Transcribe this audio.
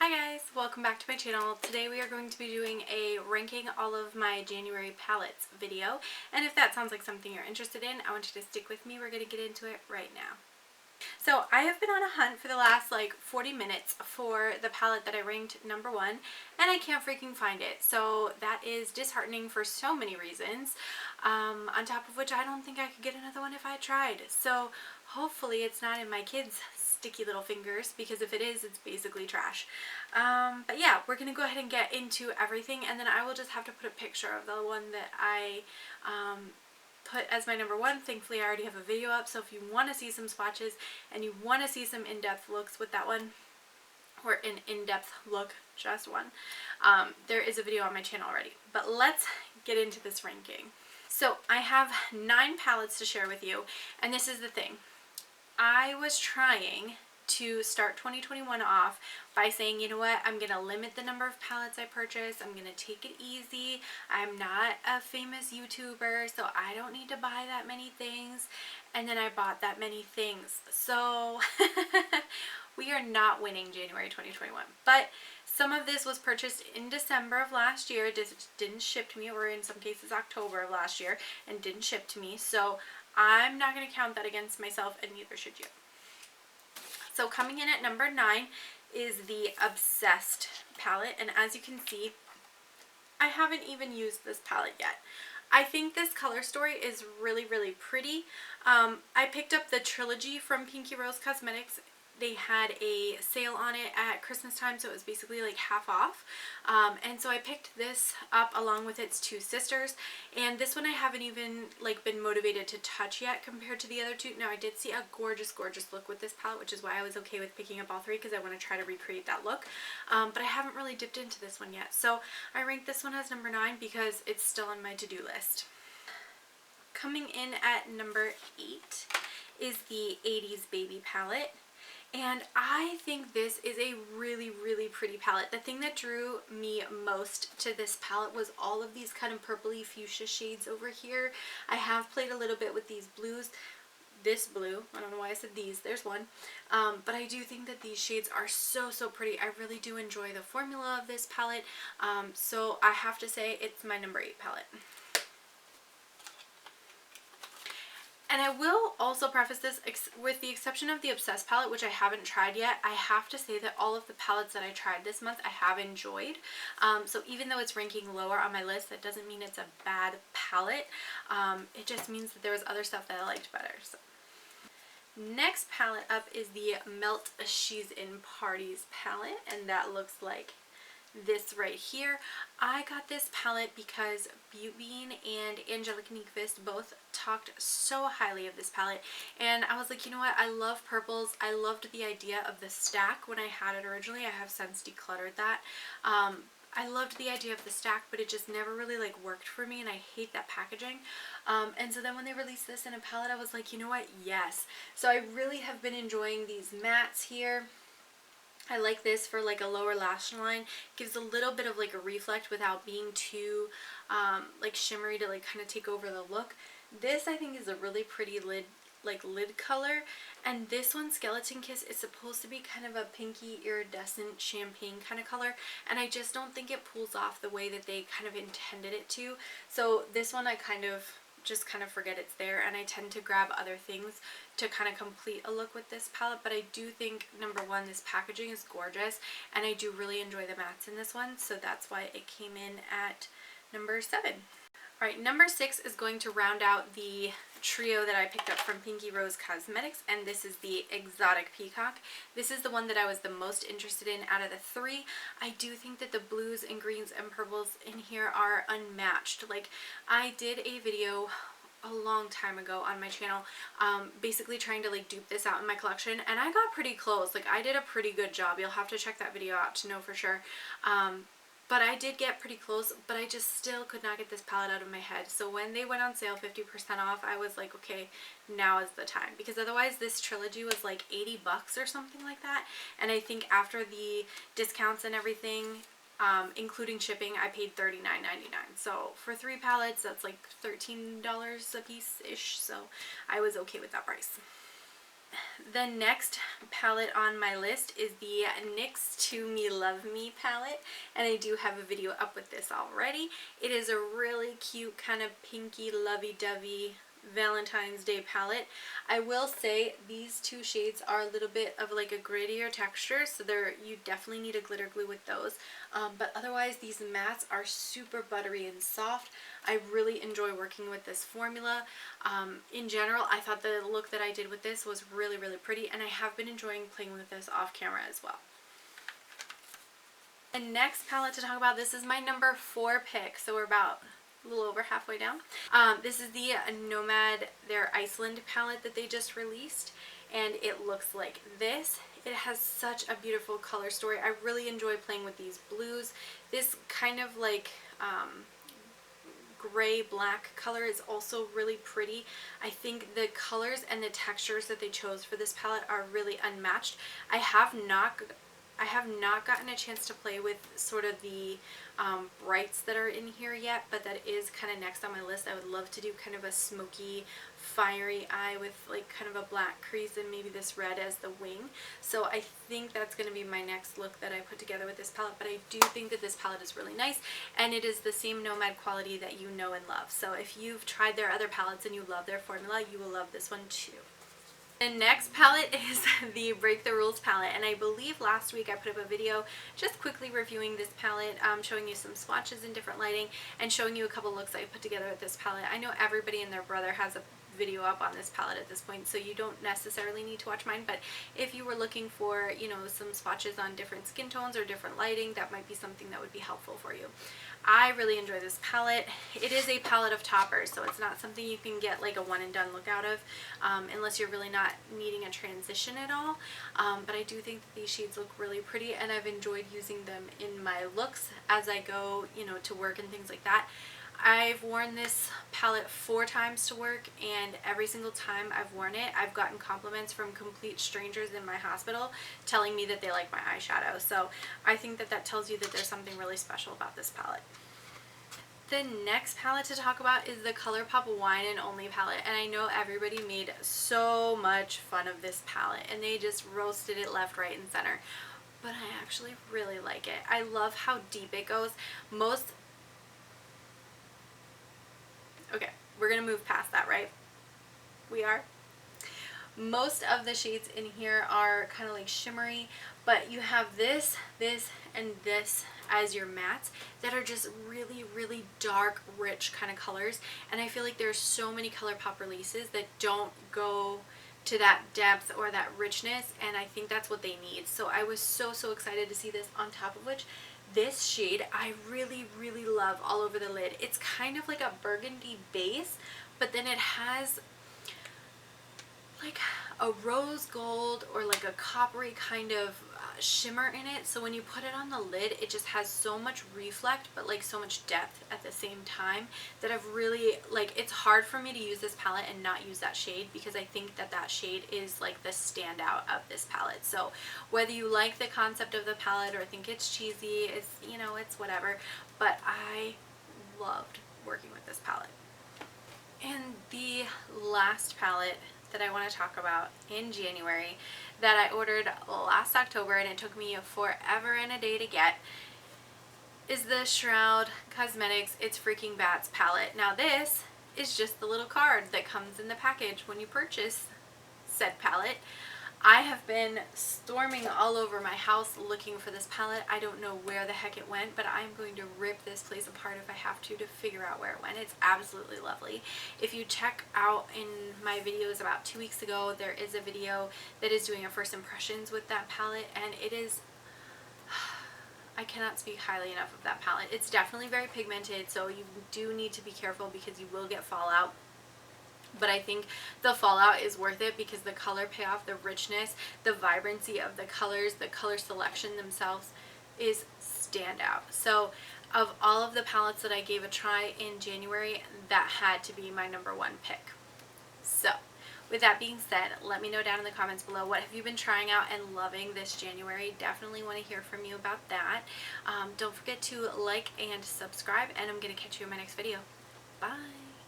Hi guys, welcome back to my channel. Today we are going to be doing a ranking all of my January palettes video, and if that sounds like something you're interested in, I want you to stick with me. We're going to get into it right now. So I have been on a hunt for the last 40 minutes for the palette that I ranked number one, and I can't freaking find it. So that is disheartening for so many reasons, on top of which I don't think I could get another one if I tried. So hopefully it's not in my kids' sticky little fingers, because if it is, it's basically trash. But yeah, we're gonna go ahead and get into everything, and then I will just have to put a picture of the one that I put as my number one. Thankfully I already have a video up, so if you want to see some swatches and you want to see some in-depth looks with that one, or an in-depth look, just one, there is a video on my channel already. But let's get into this ranking. So I have 9 palettes to share with you, and this is the thing. I was trying to start 2021 off by saying, you know what, I'm going to limit the number of palettes I purchase. I'm going to take it easy. I'm not a famous YouTuber, so I don't need to buy that many things. And then I bought that many things. So we are not winning January 2021. But some of this was purchased in December of last year. It didn't ship to me, or in some cases October of last year, and didn't ship to me. So I'm not going to count that against myself, and neither should you. So coming in at number 9 is the Obsessed palette, and as you can see, I haven't even used this palette yet. I think this color story is really, really pretty. I picked up the trilogy from Shroud Cosmetics. They had a sale on it at Christmas time, so it was basically like half off. And so I picked this up along with its 2 sisters. And this one I haven't even been motivated to touch yet compared to the other 2. Now I did see a gorgeous, gorgeous look with this palette, which is why I was okay with picking up all 3, because I want to try to recreate that look. But I haven't really dipped into this one yet. So I ranked this one as number 9 because it's still on my to-do list. Coming in at number 8 is the 80s Baby palette. And I think this is a really, really pretty palette. The thing that drew me most to this palette was all of these kind of purpley fuchsia shades over here. I have played a little bit with these blues. This blue, I don't know why I said these, there's one. But I do think that these shades are so, so pretty. I really do enjoy the formula of this palette. So I have to say it's my number 8 palette. And I will also preface this with the exception of the Obsessed palette, which I haven't tried yet. I have to say that all of the palettes that I tried this month I have enjoyed. So even though it's ranking lower on my list, that doesn't mean it's a bad palette. It just means that there was other stuff that I liked better. So. Next palette up is the Melt She's in Parties palette, and that looks like this right here. I got this palette because Beautbean and Angelique Nyqvist both talked so highly of this palette, and I was like, you know what, I love purples. I loved the idea of the stack when I had it originally. I have since decluttered that. I loved the idea of the stack, but it just never really worked for me, and I hate that packaging. And so then when they released this in a palette, I was like, you know what, yes. So I really have been enjoying these mattes here. I like this for a lower lash line. Gives a little bit of a reflect without being too shimmery to kind of take over the look. This I think is a really pretty lid color, and this one, Skeleton Kiss, is supposed to be kind of a pinky iridescent champagne kind of color, and I just don't think it pulls off the way that they kind of intended it to. So this one I just kind of forget it's there, and I tend to grab other things to kind of complete a look with this palette. But I do think, number 1, this packaging is gorgeous, and I do really enjoy the mattes in this one, so that's why it came in at number 7. Alright, number 6 is going to round out the trio that I picked up from Shroud Cosmetics, and this is the Exotic Peacock. This is the one that I was the most interested in out of the 3. I do think that the blues and greens and purples in here are unmatched. I did a video a long time ago on my channel basically trying to dupe this out in my collection, and I got pretty close. I did a pretty good job. You'll have to check that video out to know for sure. But I did get pretty close, but I just still could not get this palette out of my head. So when they went on sale 50% off, I was like, okay, now is the time. Because otherwise this trilogy was like 80 bucks or something like that. And I think after the discounts and everything, including shipping, I paid $39.99. So for 3 palettes, that's like $13 a piece-ish. So I was okay with that price. The next palette on my list is the NYX Me Luv Me Palette, and I do have a video up with this already. It is a really cute kind of pinky lovey-dovey Valentine's Day palette. I will say these two shades are a little bit of like a grittier texture, so you definitely need a glitter glue with those. But otherwise, these mattes are super buttery and soft. I really enjoy working with this formula. In general, I thought the look that I did with this was really, really pretty, and I have been enjoying playing with this off camera as well. The next palette to talk about, this is my number 4 pick, so we're about a little over halfway down. This is the Nomad, their Iceland palette that they just released, and it looks like this. It has such a beautiful color story. I really enjoy playing with these blues. This kind of like gray black color is also really pretty. I think the colors and the textures that they chose for this palette are really unmatched. I have not gotten a chance to play with sort of the brights that are in here yet, but that is kind of next on my list. I would love to do kind of a smoky, fiery eye with like kind of a black crease and maybe this red as the wing. So I think that's going to be my next look that I put together with this palette, but I do think that this palette is really nice, and it is the same Nomad quality that you know and love. So if you've tried their other palettes and you love their formula, you will love this one too. The next palette is the Break the Rules palette, and I believe last week I put up a video just quickly reviewing this palette, showing you some swatches in different lighting and showing you a couple looks I put together with this palette. I know everybody and their brother has a video up on this palette at this point, so you don't necessarily need to watch mine, but if you were looking for, you know, some swatches on different skin tones or different lighting, that might be something that would be helpful for you. I really enjoy this palette. It is a palette of toppers, so it's not something you can get like a one and done look out of unless you're really not needing a transition at all. But I do think that these shades look really pretty, and I've enjoyed using them in my looks as I go, you know, to work and things like that. I've worn this palette 4 times to work, and every single time I've worn it, I've gotten compliments from complete strangers in my hospital telling me that they like my eyeshadow. So I think that that tells you that there's something really special about this palette. The next palette to talk about is the Colourpop Wine and Only palette, and I know everybody made so much fun of this palette and they just roasted it left, right, and center, but I actually really like it. I love how deep it goes. Okay, we're gonna move past that, right? We are. Most of the shades in here are kind of like shimmery, but you have this, and this as your mattes that are just really, really dark, rich kind of colors. And I feel like there's so many Colourpop releases that don't go to that depth or that richness, and I think that's what they need. So I was so excited to see this, on top of which this shade I really, really love all over the lid. It's kind of like a burgundy base, but then it has like a rose gold or like a coppery kind of shimmer in it. So when you put it on the lid, it just has so much reflect, but like so much depth at the same time, that I've really, like, it's hard for me to use this palette and not use that shade, because I think that that shade is like the standout of this palette. So whether you like the concept of the palette or think it's cheesy, it's, you know, it's whatever, but I loved working with this palette. And the last palette that I want to talk about in January that I ordered last October, and it took me forever and a day to get, is the Shroud Cosmetics It's Freaking Bats palette. Now this is just the little card that comes in the package when you purchase said palette. I have been storming all over my house looking for this palette. I don't know where the heck it went, but I'm going to rip this place apart if I have to figure out where it went. It's absolutely lovely. If you check out in my videos about 2 weeks ago, there is a video that is doing a first impressions with that palette, and it is, I cannot speak highly enough of that palette. It's definitely very pigmented, so you do need to be careful because you will get fallout. But I think the fallout is worth it because the color payoff, the richness, the vibrancy of the colors, the color selection themselves is standout. So of all of the palettes that I gave a try in January, that had to be my number 1 pick. So with that being said, let me know down in the comments below, what have you been trying out and loving this January? Definitely want to hear from you about that. Don't forget to like and subscribe, and I'm going to catch you in my next video. Bye!